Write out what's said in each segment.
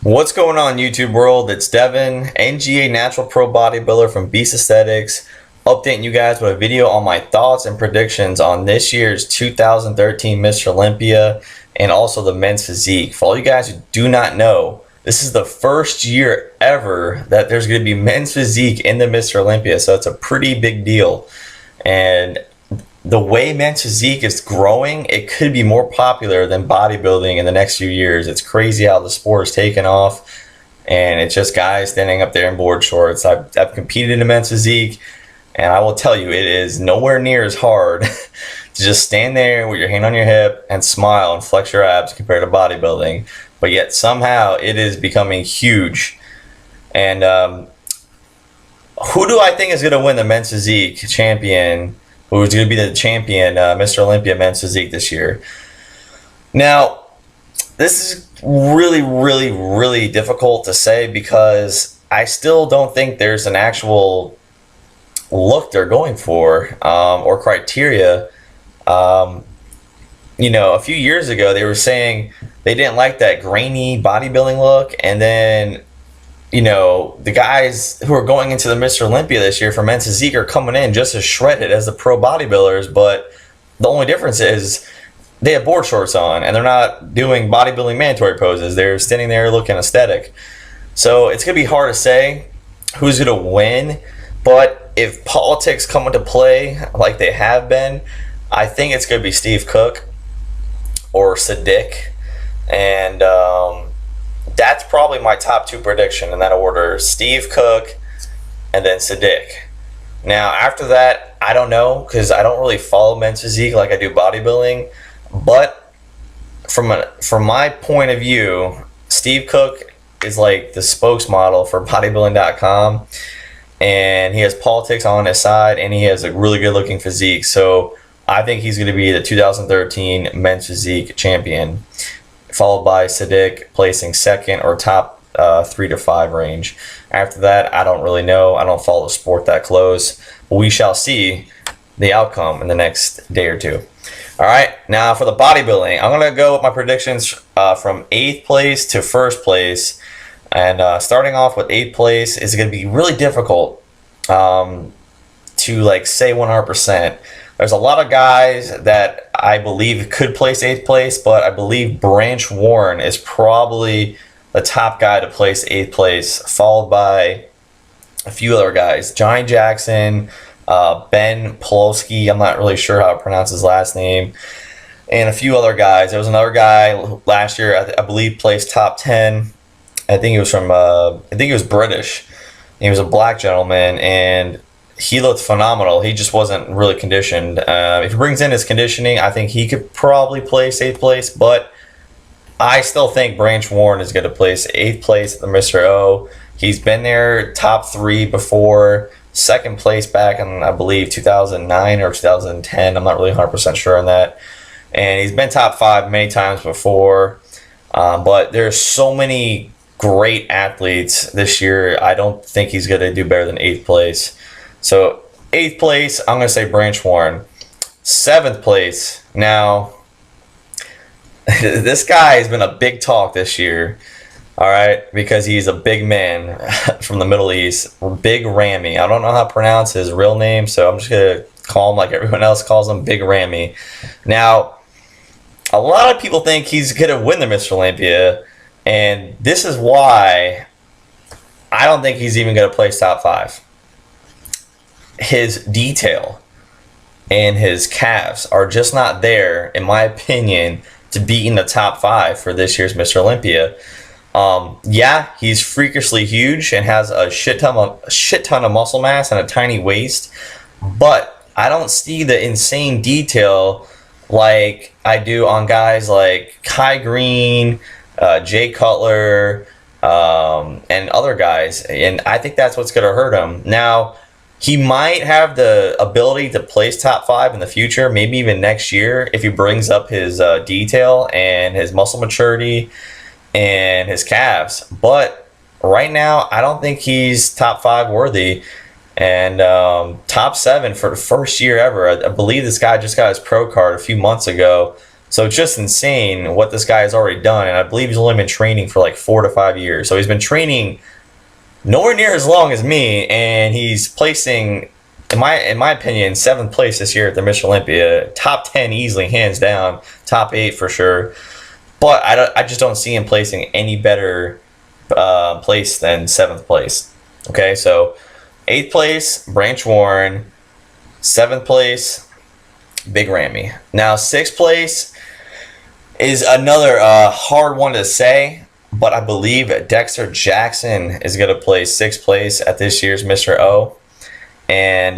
What's going on, YouTube world? It's Devin, NGA Natural Pro Bodybuilder from BeastAesthetics, updating you guys with a video on my thoughts and predictions on this year's 2013 Mr. Olympia and also the men's physique. For all you guys who do not know, this is the first year ever that there's going to be men's physique in the Mr. Olympia, so it's a pretty big deal. And the way men's physique is growing, it could be more popular than bodybuilding in the next few years. It's crazy how the sport is taking off, and it's just guys standing up there in board shorts. I've competed in men's physique, and I will tell you, it is nowhere near as hard to just stand there with your hand on your hip and smile and flex your abs compared to bodybuilding. But yet somehow it is becoming huge. And who do I think is going to win the men's physique champion? Who's going to be the champion, Mr. Olympia men's physique this year? Now, this is really difficult to say because I still don't think there's an actual look they're going for or criteria. A few years ago, they were saying they didn't like that grainy bodybuilding look, and then the guys who are going into the Mr. Olympia this year for men's physique are coming in just as shredded as the pro bodybuilders, but the only difference is they have board shorts on and they're not doing bodybuilding mandatory poses. They're standing there looking aesthetic. So it's going to be hard to say who's going to win, but if politics come into play like they have been, I think it's going to be Steve Cook or Sadiq, and that's probably my top two prediction in that order: Steve Cook and then Sadiq. Now after that, I don't know, because I don't really follow men's physique like I do bodybuilding, but from my point of view, Steve Cook is like the spokesmodel for bodybuilding.com, and he has politics on his side, and he has a really good looking physique. So I think he's going to be the 2013 men's physique champion, followed by Sadiq placing second or top 3 to 5 range. After that, I don't really know. I don't follow the sport that close. But we shall see the outcome in the next day or two. All right, now for the bodybuilding, I'm going to go with my predictions from 8th place to 1st place. And starting off with 8th place is going to be really difficult to say 100%. There's a lot of guys that I believe could place 8th place, but I believe Branch Warren is probably the top guy to place 8th place, followed by a few other guys. Johnny Jackson, Ben Polowski, I'm not really sure how to pronounce his last name, and a few other guys. There was another guy last year, I believe, placed top 10. I think he was British. He was a black gentleman, and he looked phenomenal. He just wasn't really conditioned. If he brings in his conditioning, I think he could probably place 8th place, but I still think Branch Warren is going to place 8th place at the Mr. O. He's been there top 3 before, 2nd place back in, I believe, 2009 or 2010. I'm not really 100% sure on that. And he's been top 5 many times before. But there's so many great athletes this year. I don't think he's going to do better than 8th place. So 8th place, I'm going to say Branch Warren. 7th place, now, this guy has been a big talk this year, all right, because he's a big man from the Middle East, Big Ramy. I don't know how to pronounce his real name, so I'm just going to call him like everyone else calls him, Big Ramy. Now, a lot of people think he's going to win the Mr. Olympia, and this is why I don't think he's even going to place top 5. His detail and his calves are just not there, in my opinion, to be in the top 5 for this year's Mr. Olympia. Yeah, he's freakishly huge and has a shit ton of muscle mass and a tiny waist, but I don't see the insane detail like I do on guys like Kai Green, Jay Cutler, and other guys, and I think that's what's going to hurt him. Now, he might have the ability to place top 5 in the future, maybe even next year, if he brings up his detail and his muscle maturity and his calves. But right now, I don't think he's top 5 worthy. And top 7 for the first year ever. I believe this guy just got his pro card a few months ago. So it's just insane what this guy has already done. And I believe he's only been training for like 4 to 5 years. So he's been training nowhere near as long as me, and he's placing, in my opinion, 7th place this year at the Mr. Olympia. Top 10 easily, hands down. Top 8 for sure. But I just don't see him placing any better place than 7th place. Okay, so 8th place, Branch Warren. 7th place, Big Ramy. Now 6th place is another hard one to say, but I believe Dexter Jackson is going to place 6th place at this year's Mr. O. And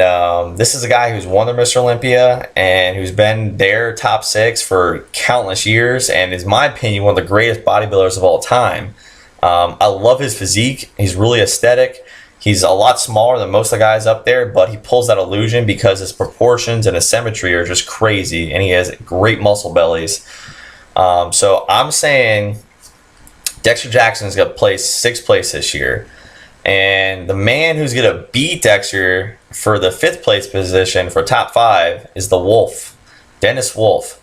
this is a guy who's won the Mr. Olympia and who's been there top 6 for countless years, and is, in my opinion, one of the greatest bodybuilders of all time. I love his physique. He's really aesthetic. He's a lot smaller than most of the guys up there, but he pulls that illusion because his proportions and his symmetry are just crazy, and he has great muscle bellies. So I'm saying Dexter Jackson is going to place 6th place this year. And the man who's going to beat Dexter for the 5th place position for top 5 is the Wolf, Dennis Wolf.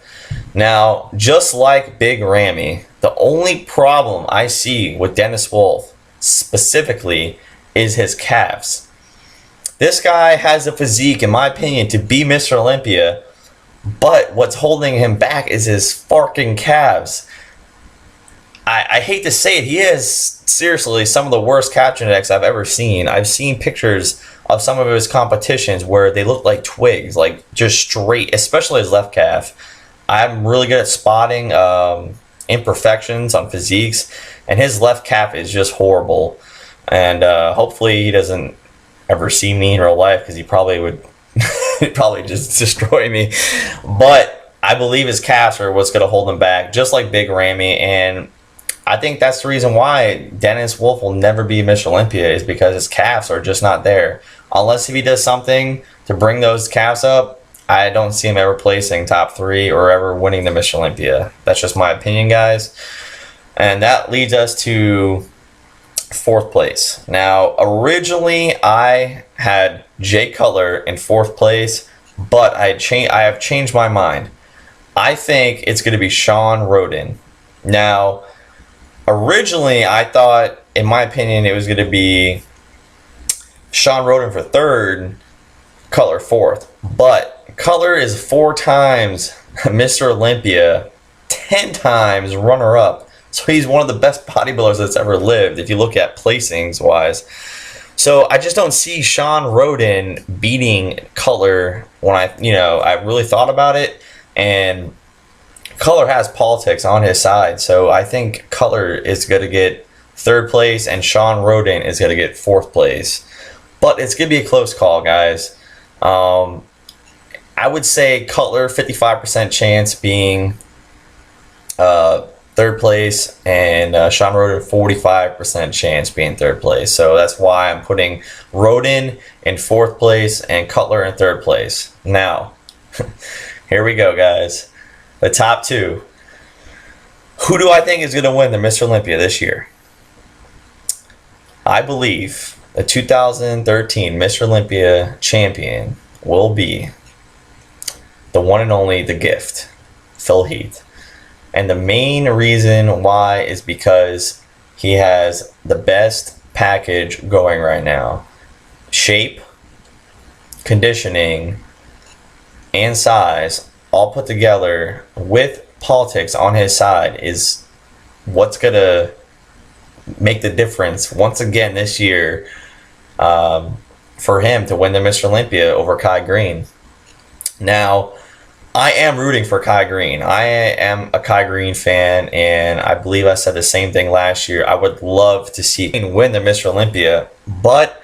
Now, just like Big Ramy, the only problem I see with Dennis Wolf specifically is his calves. This guy has a physique, in my opinion, to be Mr. Olympia, but what's holding him back is his fucking calves. I hate to say it, he has seriously some of the worst calf genetics I've ever seen. I've seen pictures of some of his competitions where they look like twigs, like just straight, especially his left calf. I'm really good at spotting imperfections on physiques, and his left calf is just horrible. And hopefully he doesn't ever see me in real life, because he probably would he'd probably just destroy me. But I believe his calves are what's going to hold him back, just like Big Ramy. And I think that's the reason why Dennis Wolf will never be Mr. Olympia, is because his calves are just not there. Unless if he does something to bring those calves up, I don't see him ever placing top 3 or ever winning the Mr. Olympia. That's just my opinion, guys. And that leads us to 4th place. Now, originally I had Jay Cutler in 4th place, but I have changed my mind. I think it's going to be Sean Roden. Now, originally I thought, in my opinion, it was going to be Sean Roden for 3rd, Cutler 4th. But Cutler is 4 times Mr. Olympia, 10 times runner-up. So he's one of the best bodybuilders that's ever lived, if you look at placings wise. So I just don't see Sean Roden beating Cutler when I really thought about it. And Cutler has politics on his side. So I think Cutler is going to get 3rd place and Sean Roden is going to get 4th place. But it's going to be a close call, guys. I would say Cutler 55% chance being 3rd place, and Sean Roden 45% chance being 3rd place. So that's why I'm putting Roden in 4th place and Cutler in 3rd place. Now, here we go, guys. The top 2. Who do I think is going to win the Mr. Olympia this year? I believe the 2013 Mr. Olympia champion will be the one and only The Gift, Phil Heath. And the main reason why is because he has the best package going right now. Shape, conditioning, and size all put together with politics on his side is what's going to make the difference once again this year for him to win the Mr. Olympia over Kai Green. Now, I am rooting for Kai Green. I am a Kai Green fan, and I believe I said the same thing last year. I would love to see him win the Mr. Olympia, but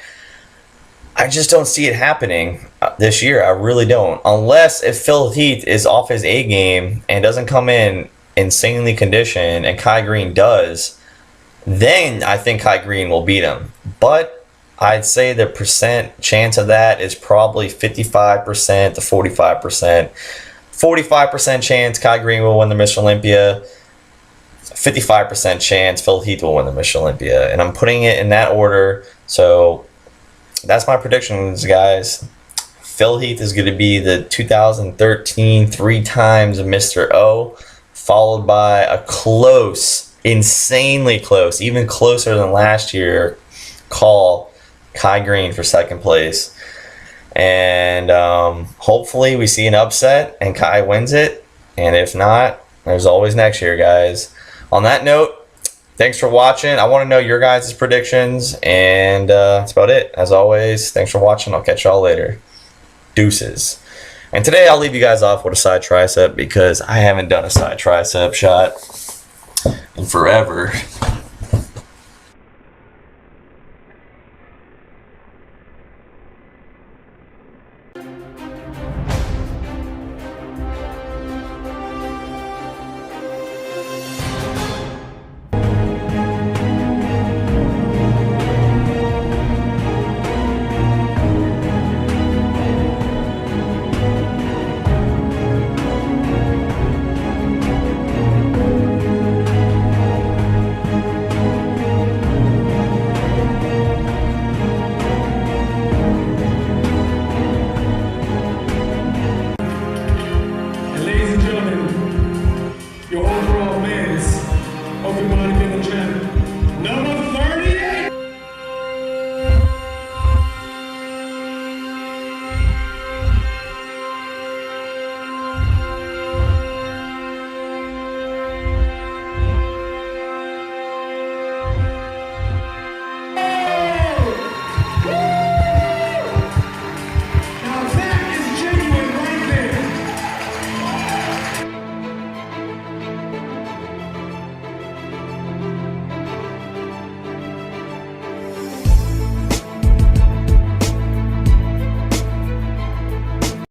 I just don't see it happening this year. I really don't. Unless if Phil Heath is off his A game and doesn't come in insanely conditioned, and Kai Green does, then I think Kai Green will beat him. But I'd say the percent chance of that is probably 55% to 45%. 45% chance Kai Green will win the Mr. Olympia. 55% chance Phil Heath will win the Mr. Olympia. And I'm putting it in that order. So that's my predictions, guys. Phil Heath is going to be the 2013 3 times Mr. O. followed by a close, insanely close, even closer than last year, call Kai Green for second place. And hopefully we see an upset and Kai wins it. And if not, there's always next year, guys. On that note, thanks for watching. I want to know your guys' predictions. And that's about it. As always, thanks for watching. I'll catch y'all later. Deuces. And today I'll leave you guys off with a side tricep because I haven't done a side tricep shot in forever.